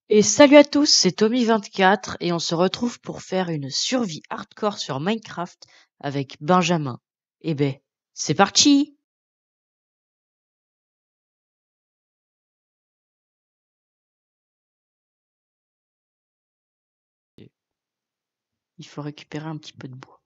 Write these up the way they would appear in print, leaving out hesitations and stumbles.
Et salut à tous, c'est Tommy24 et on se retrouve pour faire une survie hardcore sur Minecraft avec Benjamin. Eh ben, c'est parti! Il faut récupérer un petit peu de bois.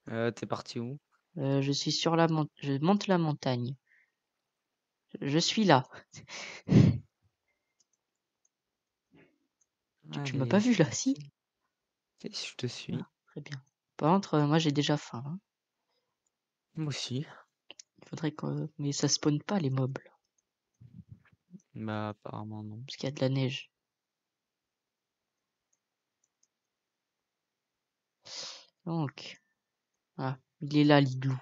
T'es parti où? Je suis sur la montagne, je monte la montagne. Je suis là. Tu m'as pas Allez, vu c'est là, si? parti. Si, je te suis. Ah, très bien. Par contre, moi j'ai déjà faim, hein. Moi aussi. Il faudrait que... Mais ça spawn pas les mobs, là, Bah, apparemment non. parce qu'il y a de la neige. Donc, ah, il est là l'igloo.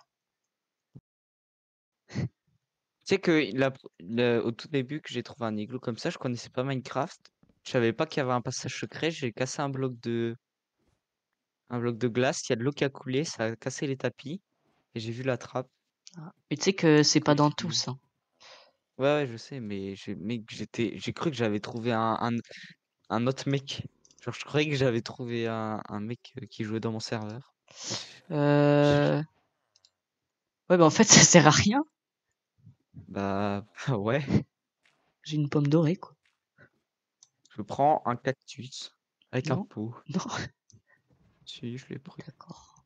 Tu sais que au tout début que j'ai trouvé un igloo comme ça, je connaissais pas Minecraft. Je savais pas qu'il y avait un passage secret. J'ai cassé un bloc de glace. Il y a de l'eau qui a coulé. Ça a cassé les tapis. Et j'ai vu la trappe. Ah. Mais tu sais que c'est Du coup, pas dans j'ai dit, tous, hein. ouais, ouais, je sais, mais j'ai cru que j'avais trouvé un autre mec. Genre, je croyais que j'avais trouvé un mec qui jouait dans mon serveur. Euh... Ouais, bah en fait, ça sert à rien. Bah, ouais. J'ai une pomme dorée, quoi. Je prends un cactus avec un Non, pot. non, Si, je l'ai pris. d'accord.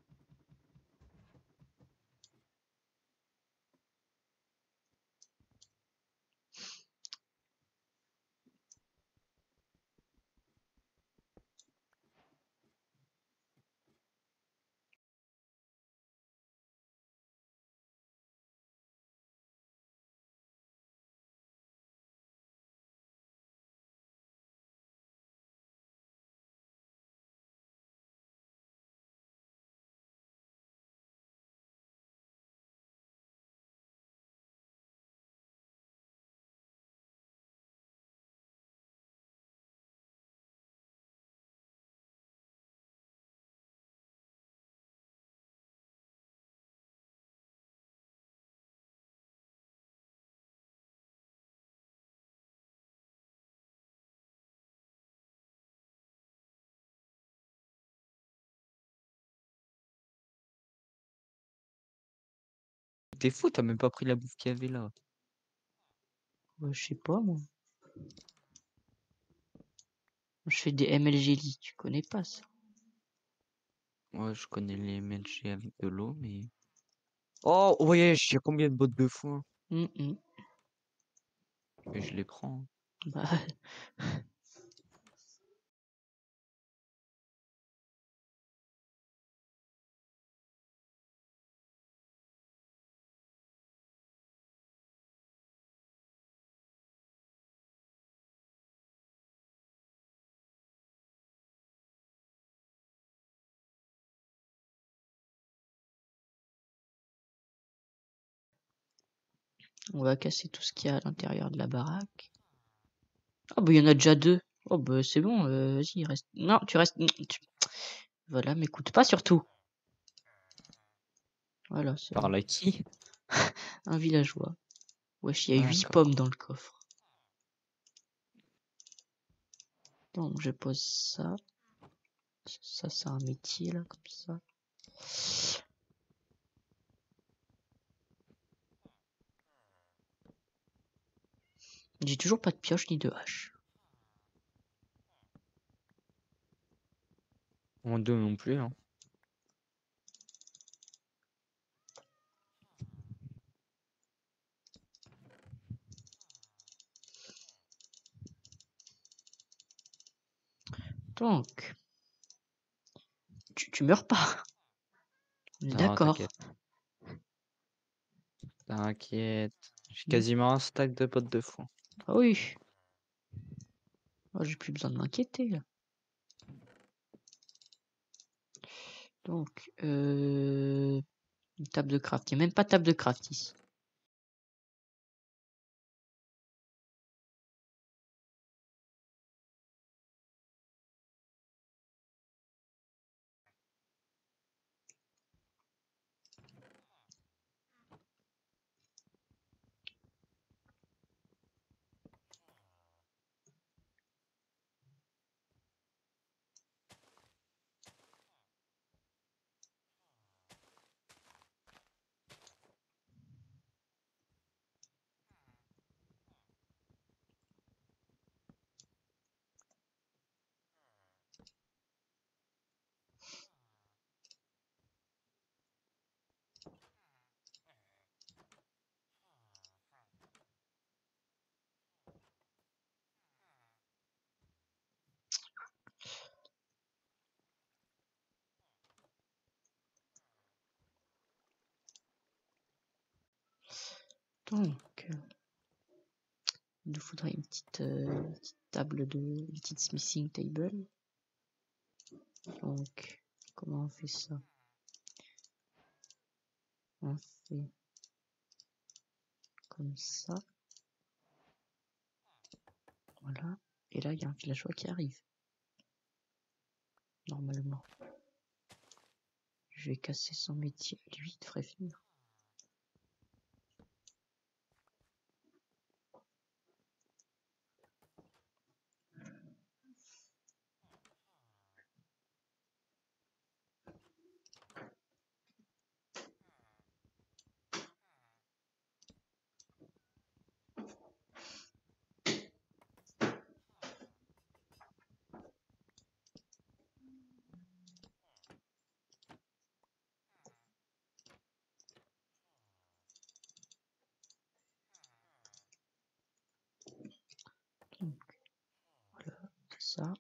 T'es fou, t'as même pas pris la bouffe qu'il y avait là. Ouais, je sais pas, moi. Je fais des MLG tu connais pas ça. Ouais, je connais les MLG avec de l'eau, mais... Oh, ouais, il y a combien de bottes de foin? Mhm. Mais je les prends. Bah, on va casser tout ce qu'il y a à l'intérieur de la baraque. Ah bah il y en a déjà deux. Oh bah c'est bon, vas-y, reste. Non, tu restes. Voilà, m'écoute pas surtout. Voilà, c'est Par là qui? un villageois. Wesh, il y a 8 D'accord. pommes dans le coffre. Donc je pose ça. Ça, c'est un métier là, comme ça. J'ai toujours pas de pioche ni de hache. En deux non plus, hein. Donc, tu meurs pas. On est Non, d'accord. t'inquiète. T'inquiète. J'ai Hmm. quasiment un stack de potes de fou. Ah oui. Oh, j'ai plus besoin de m'inquiéter là. Donc, une table de craft. Il n'y a même pas de table de craft ici. Donc, il nous faudrait une petite table une petite smithing table. Donc, comment on fait ça? On fait comme ça. Voilà. Et là, il y a un villageois qui arrive. Normalement. Je vais casser son métier. Lui, il devrait venir. Donc, voilà, ça.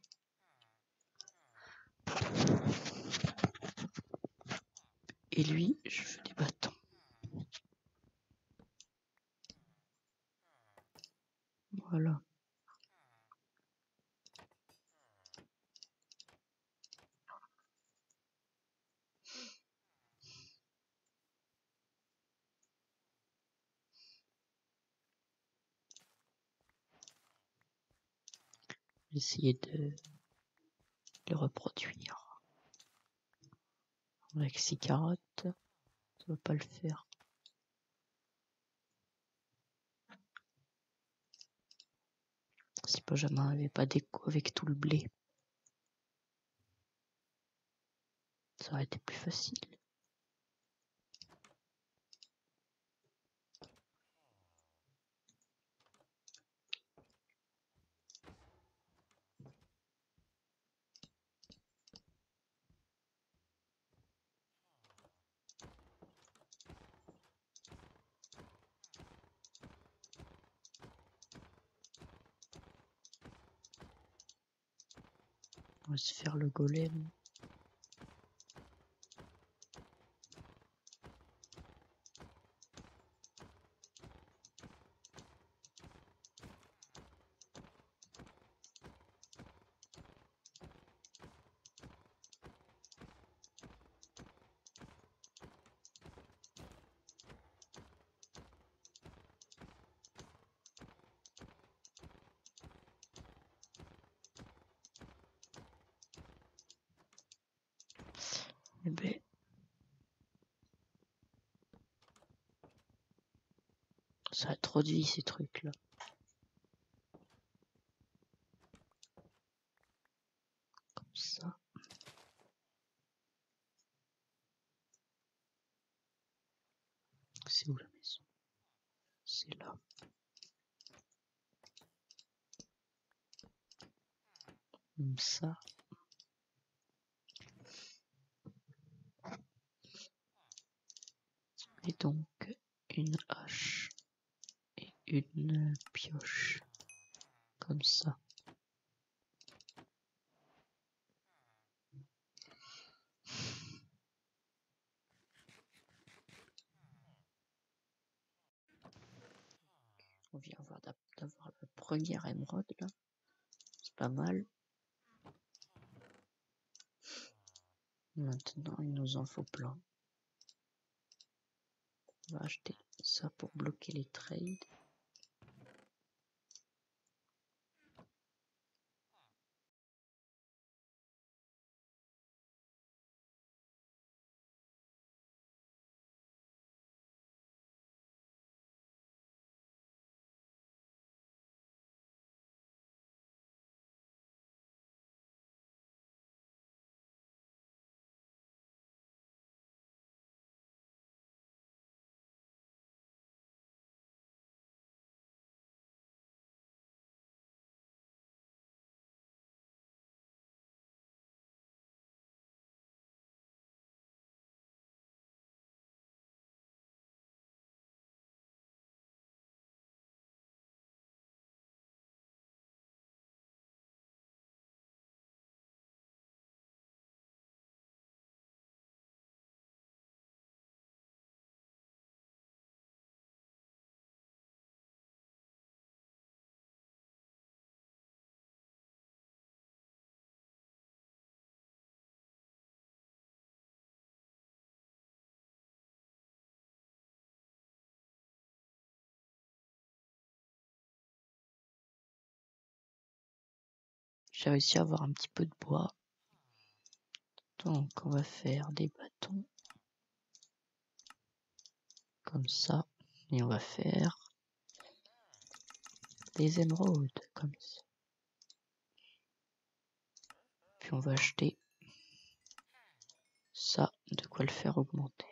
Et lui, je veux des bâtons. Voilà. Essayer de les reproduire. Avec 6 carottes, ça va pas le faire. Si Benjamin avait pas d'écho avec tout le blé, ça aurait été plus facile. On va se faire le golem. Eh ben, ça a trop de vie ces trucs là. Comme ça. C'est où la maison? C'est là. Comme ça. Et donc une hache et une pioche. Comme ça. On vient d'avoir la première émeraude là. C'est pas mal. Maintenant, il nous en faut plein. On va acheter ça pour bloquer les trades. J'ai réussi à avoir un petit peu de bois. Donc, on va faire des bâtons. Comme ça. Et on va faire des émeraudes. Comme ça. Puis on va acheter ça. De quoi le faire augmenter.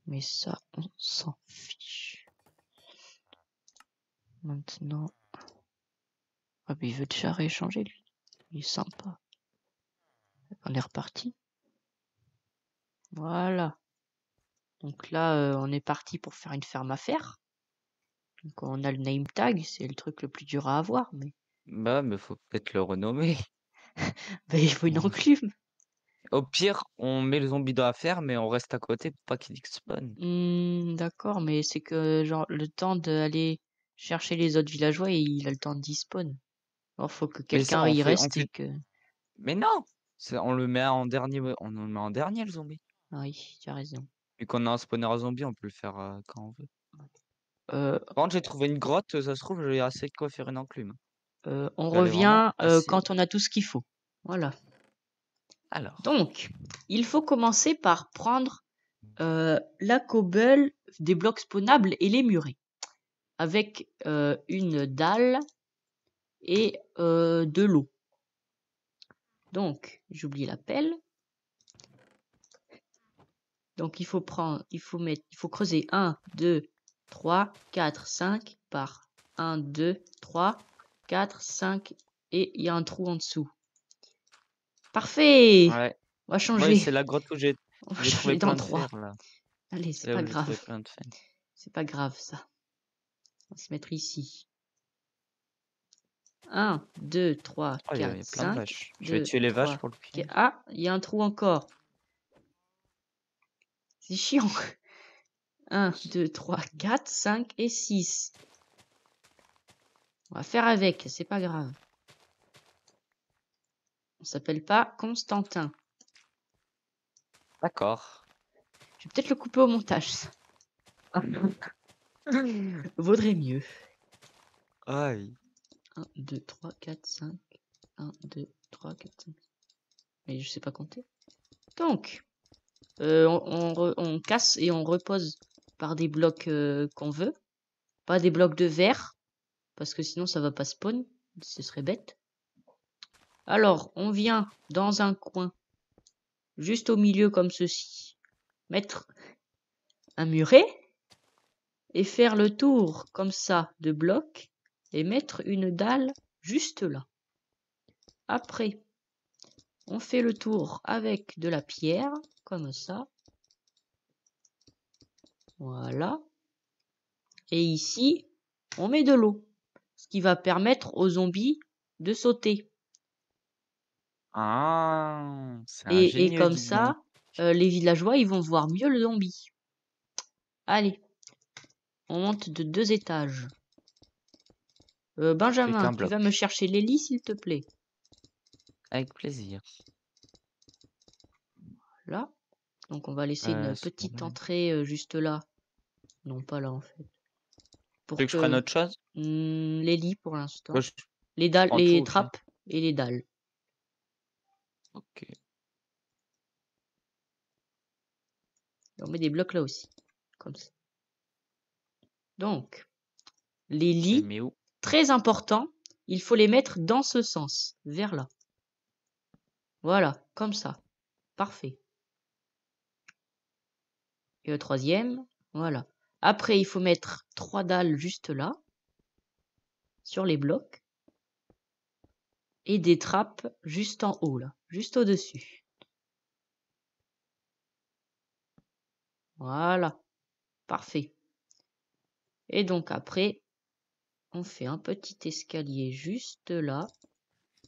Mais ça, on s'en fiche. Maintenant... Ah, mais il veut déjà rééchanger, lui. Il est sympa. On est reparti. Voilà. Donc là, on est parti pour faire une ferme à faire. Donc on a le name tag, c'est le truc le plus dur à avoir, mais Bah, mais faut peut-être le renommer. bah, il faut une enclume. Au pire, on met le zombie dans la ferme, mais on reste à côté pour pas qu'il spawn. D'accord, mais c'est que genre le temps d'aller chercher les autres villageois, il a le temps d'y spawn. Alors faut que Mais ça, quelqu'un y reste et que... Mais non! On le met en dernier, on le met en dernier, le zombie. Ah oui, tu as raison. Vu qu'on a un spawner à zombie, on peut le faire quand on veut. Euh, Par contre, j'ai trouvé une grotte, ça se trouve, j'ai assez de quoi faire une enclume. on Elle est vraiment revient assez... quand on a tout ce qu'il faut. Voilà. Alors, Donc, il faut commencer par prendre la cobble, des blocs spawnables et les murer. Avec une dalle et de l'eau. Donc, j'oublie la pelle. Donc, il faut creuser 1, 2, 3, 4, 5 par 1, 2, 3, 4, 5 et il y a un trou en dessous. Parfait! ouais. On va changer. Ouais, c'est la grotte où j'ai On va trouvé changer dans plein le de 3. fer, là. Allez, C'est c'est là pas où j'ai trouvé grave. plein de fer. C'est pas grave, ça. On va se mettre ici. 1, 2, 3, Oh, il y 4, a plein de 5. vaches. Je vais 2, tuer les vaches 3, pour le 4. pied. Ah, il y a un trou encore. C'est chiant. 1, 2, 3, 4, 5 et 6. On va faire avec, c'est pas grave. On s'appelle pas Constantin. D'accord. Je vais peut-être le couper au montage. Ça. Vaudrait mieux. Aïe. 1, 2, 3, 4, 5. 1, 2, 3, 4, 5. Mais je sais pas compter. Donc, on casse et on repose par des blocs qu'on veut. Pas des blocs de verre. Parce que sinon ça va pas spawn. Ce serait bête. Alors, on vient dans un coin. Juste au milieu comme ceci. Mettre un muret. Et faire le tour comme ça de blocs. Et mettre une dalle juste là. Après, on fait le tour avec de la pierre. Comme ça. Voilà. Et ici, on met de l'eau. Ce qui va permettre aux zombies de sauter. Ah, c'est Et ingénieux, comme dis donc. ça, les villageois, ils vont voir mieux le zombie. Allez, on monte de 2 étages. J'ai Benjamin, qu'un tu bloc. vas me chercher les lits, s'il te plaît. Avec plaisir. Là. Donc on va laisser une C'est pas petite mal. entrée juste là. Non, pas là en fait. Tu Pour veux que je prenne que autre chose? les lits pour l'instant. Moi, je Les dalles, prends tout les au pire. trappes et les dalles. Ok. Et on met des blocs là aussi. Comme ça. Donc, les Je les lits, mets où? très important, il faut les mettre dans ce sens, vers là. Voilà, comme ça. Parfait. Et le troisième, voilà. Après, il faut mettre 3 dalles juste là, sur les blocs. Et des trappes juste en haut, là, juste au-dessus. Voilà, parfait. Et donc après, on fait un petit escalier juste là,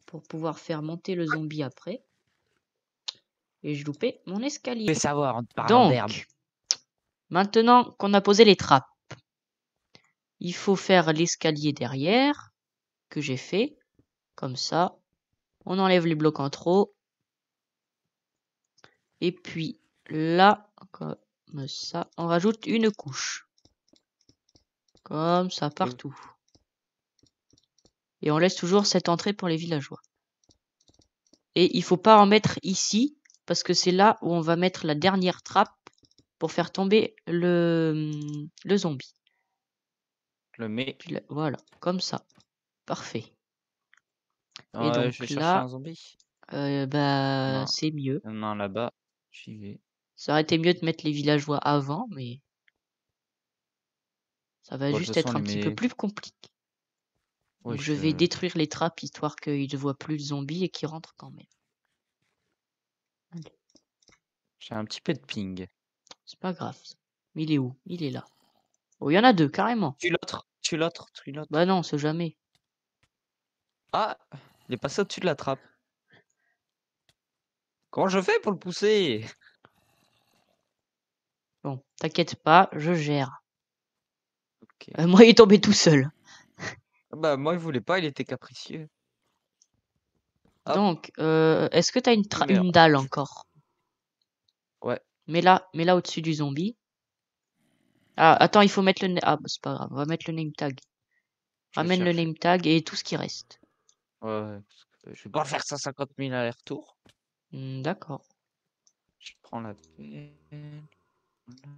pour pouvoir faire monter le zombie après. Et je loupais mon Je escalier. vais savoir en te parlant d'herbe. Donc, maintenant qu'on a posé les trappes, il faut faire l'escalier derrière, que j'ai fait, comme ça. On enlève les blocs en trop. Et puis là, comme ça, on rajoute une couche. Comme ça, partout. Et on laisse toujours cette entrée pour les villageois. Et il faut pas en mettre ici, parce que c'est là où on va mettre la dernière trappe pour faire tomber le zombie. Je le mets. Voilà, comme ça. Parfait. Et Ouais, je vais donc chercher un là, zombie. bah, Non, c'est mieux. non, là-bas. J'y vais. Ça aurait été mieux de mettre les villageois avant, mais ça va Bon, de toute juste façon, être on les un petit peu met. plus compliqué. Oui, Donc je vais détruire les trappes histoire qu'ils ne voient plus le zombie et qu'ils rentrent quand même. Allez, j'ai un petit peu de ping. c'est pas grave. Mais il est où? Il est là. Oh, il y en a 2, carrément. Tu l'autre, tu l'autre, tu l'autre. Bah non, c'est jamais. Ah, il est passé au-dessus de la trappe. Comment je fais pour le pousser? Bon, t'inquiète pas, je gère. Ok. Moi, il est tombé tout seul. Bah, moi, il voulait pas, il était capricieux. Hop. Donc, est-ce que t'as Mais une dalle encore? ouais. Mets-la au-dessus du zombie. Ah, attends, il faut mettre le... Ah, bah, c'est pas grave, on va mettre le name tag. Je vais Ramène le chercher. name tag et tout ce qui reste. Ouais, parce que je vais pas faire 150 000 allers-retours. D'accord. Je prends la peine. Voilà.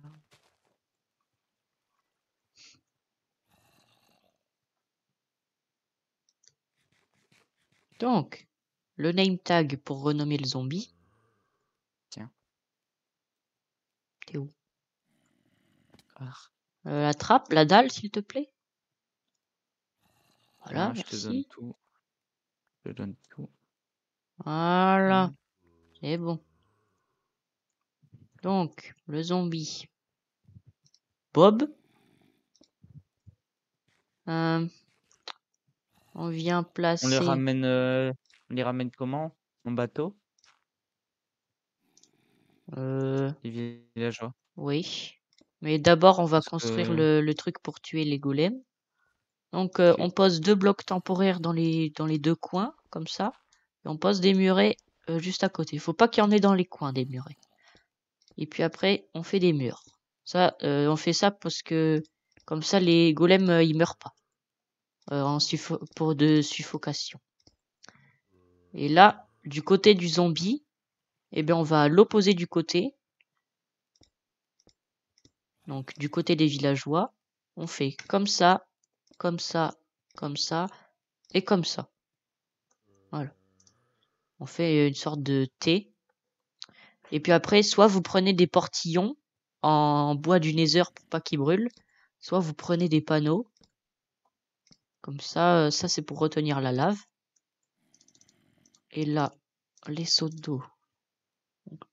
Donc, le name tag pour renommer le zombie. Tiens. T'es où? Ah, La trappe, la dalle, s'il te plaît. Voilà, tiens, je te donne merci. tout. Je te donne tout. Voilà, c'est bon. Donc, le zombie. Bob. On vient On les placer... ramène, comment? En bateau? Les villageois. Oui. Mais d'abord, on va Parce construire que. le truc pour tuer les golems. Donc, Ok. on pose 2 blocs temporaires dans les 2 coins, comme ça. Et on pose des murets juste à côté. Il faut pas qu'il y en ait dans les coins des murets. Et puis après, on fait des murs. Ça, on fait ça parce que comme ça, les golems, ils meurent pas pour de suffocation. Et là, du côté du zombie, eh bien, on va à l'opposé du côté. Donc, du côté des villageois, on fait comme ça, comme ça, comme ça et comme ça. Voilà. On fait une sorte de T. Et puis après, soit vous prenez des portillons en bois du nether pour pas qu'ils brûlent, soit vous prenez des panneaux. Comme ça, ça c'est pour retenir la lave. Et là, les seaux d'eau.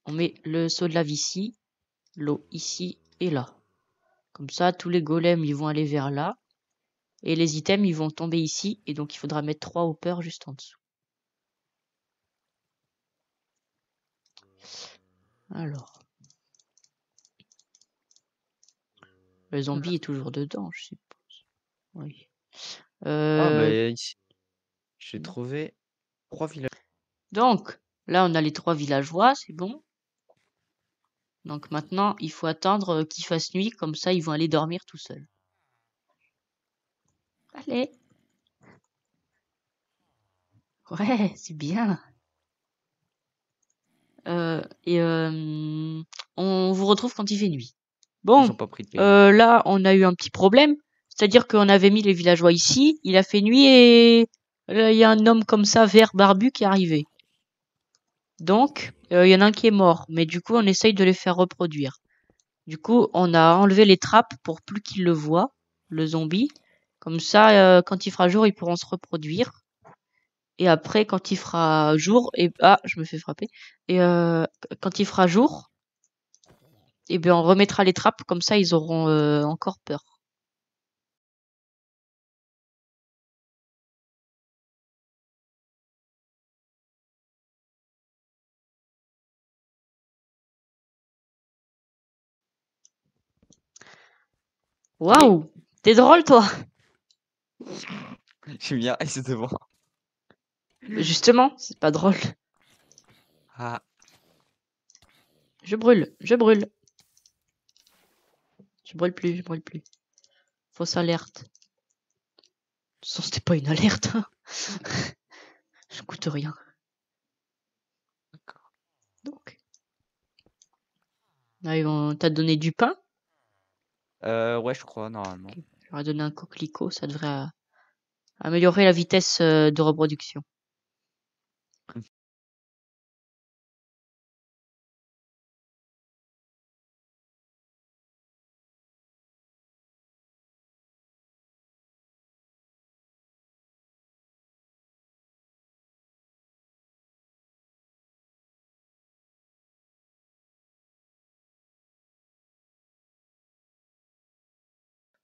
On met le seau de lave ici, l'eau ici et là. Comme ça, tous les golems, ils vont aller vers là. Et les items, ils vont tomber ici. Et donc, il faudra mettre 3 hoppers juste en dessous. Alors. Le zombie est toujours dedans, je suppose. Oui. Ah, bah, ici, j'ai trouvé 3 villages. Donc, là, on a les 3 villageois, c'est bon. Donc maintenant, il faut attendre qu'il fasse nuit, comme ça, ils vont aller dormir tout seuls. Allez. Ouais, c'est bien. On vous retrouve quand il fait nuit. Bon, Ils ont pas pris de pain. là, on a eu un petit problème. C'est-à-dire qu'on avait mis les villageois ici, il a fait nuit et là, il y a un homme comme ça, vert barbu, qui est arrivé. Donc, il y en a un qui est mort, mais du coup, on essaye de les faire reproduire. Du coup, on a enlevé les trappes pour plus qu'il le voit, le zombie. Comme ça, quand il fera jour, ils pourront se reproduire. Et après, quand il fera jour, et je me fais frapper. Et quand il fera jour, et bien on remettra les trappes, comme ça ils auront encore peur. Waouh, t'es drôle toi. J'ai mis un S devant. Justement, c'est pas drôle. Ah, Je brûle, je brûle. Je brûle plus, je brûle plus. Fausse alerte. De toute façon, c'était pas une alerte. Hein. Je coûte rien. d'accord. Donc. Là, t'as donné du pain. Ouais, je crois, normalement. Okay. Je leur ai donné un coquelicot, ça devrait améliorer la vitesse de reproduction.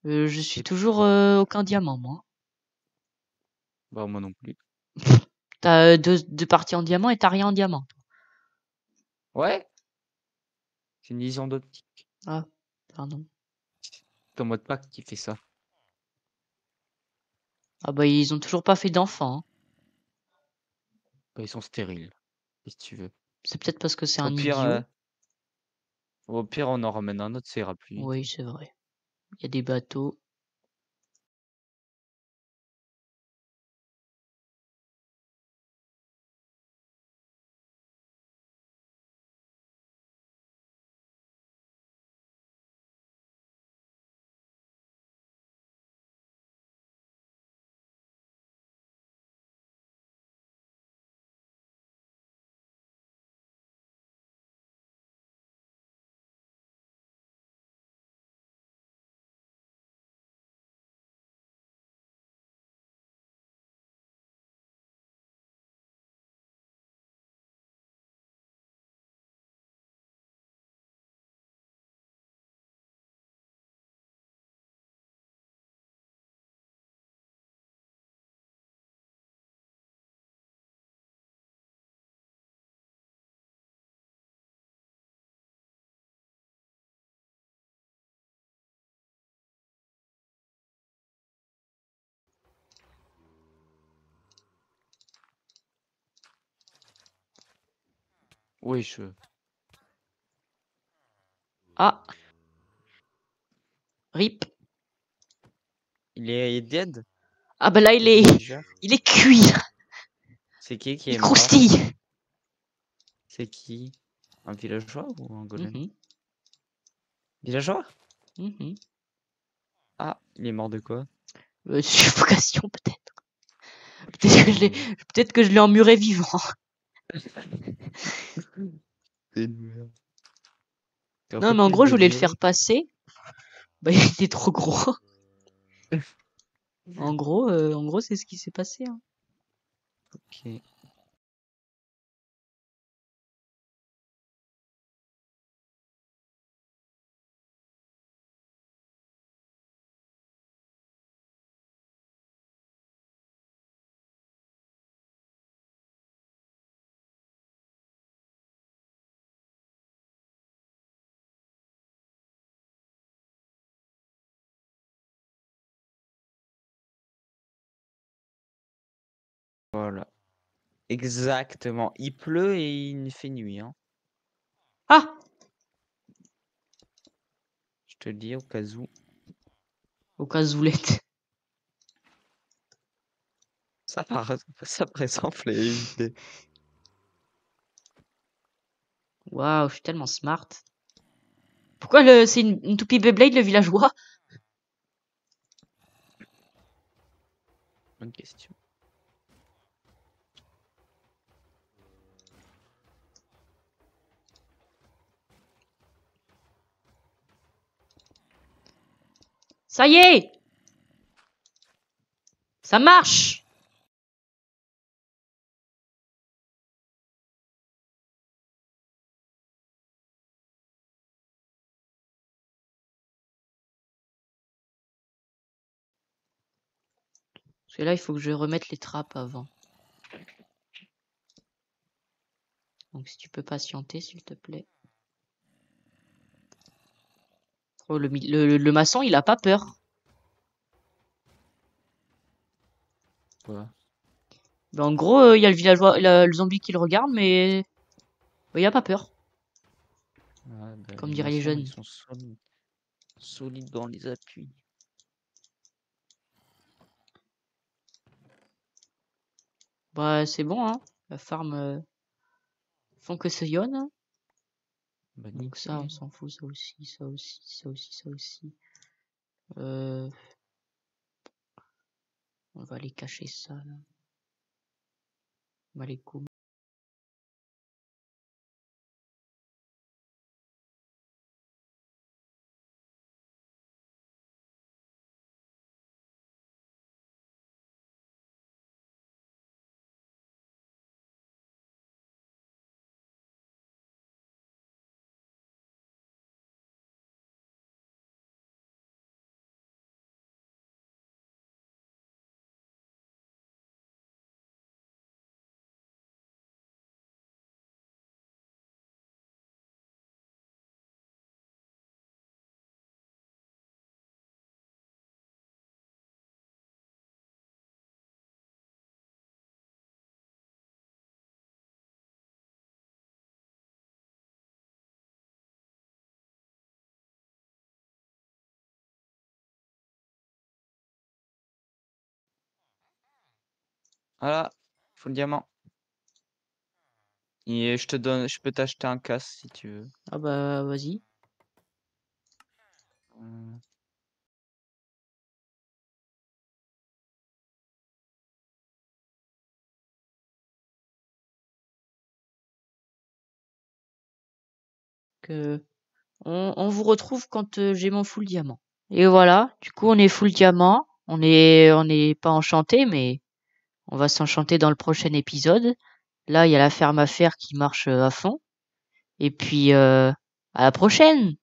Je suis toujours aucun diamant, moi. Bah, moi non plus. T'as deux parties en diamant et t'as rien en diamant. Ouais, c'est une vision d'optique. Ah, pardon. C'est ton mode pack qui fait ça. Ah bah ils ont toujours pas fait d'enfants. Hein. Bah, ils sont stériles, si tu veux. C'est peut-être parce que c'est Au un pire, idiot. on en ramène un autre, ça ira plus vite. Oui, c'est vrai. Il y a des bateaux. Oui, je... Ah, rip. Il est dead, Ah bah là le villager. il est cuit. C'est qui Il est mort? croustille. C'est qui? Un villageois ou un golem? Mhm, Villageois? mhm. Ah, il est mort de quoi? Suffocation peut-être. Putain, mais... Peut-être que je l'ai emmuré vivant. C'est une merde. T'es un Non peu mais en plus gros je voulais le faire déliré. passer. Bah il était trop gros. En gros c'est ce qui s'est passé. Hein. Ok. Voilà. Exactement. Il pleut et il fait nuit, hein. Ah! Je te le dis au cas où. Au cas où l'être. Ça, par exemple, est évité. Waouh, je suis tellement smart. Pourquoi c'est une toupie Beyblade, le villageois? Bonne question. Ça y est! Ça marche! Parce que là, il faut que je remette les trappes avant. Donc si tu peux patienter, s'il te plaît. Oh, le maçon, il a pas peur. Ouais. Ben, en gros, il y a le villageois, le zombie qui le regarde, mais il a pas peur. Ouais, bah, Comme les diraient les maçons, jeunes. ils sont solides dans les appuis. Bah, c'est bon, hein. La farm font que se yonne. Hein. Bah, Donc ça, on nickel. s'en fout. Ça aussi, ça aussi, ça aussi, ça aussi. On va aller cacher ça, là. On va les couper. Voilà, faut le diamant. Et je peux t'acheter un casque si tu veux. Ah bah, vas-y. On vous retrouve quand j'ai mon full diamant. Et voilà, du coup on est full diamant. On est pas enchanté, mais on va s'enchanter dans le prochain épisode. Là, il y a la ferme à faire qui marche à fond. Et puis à la prochaine!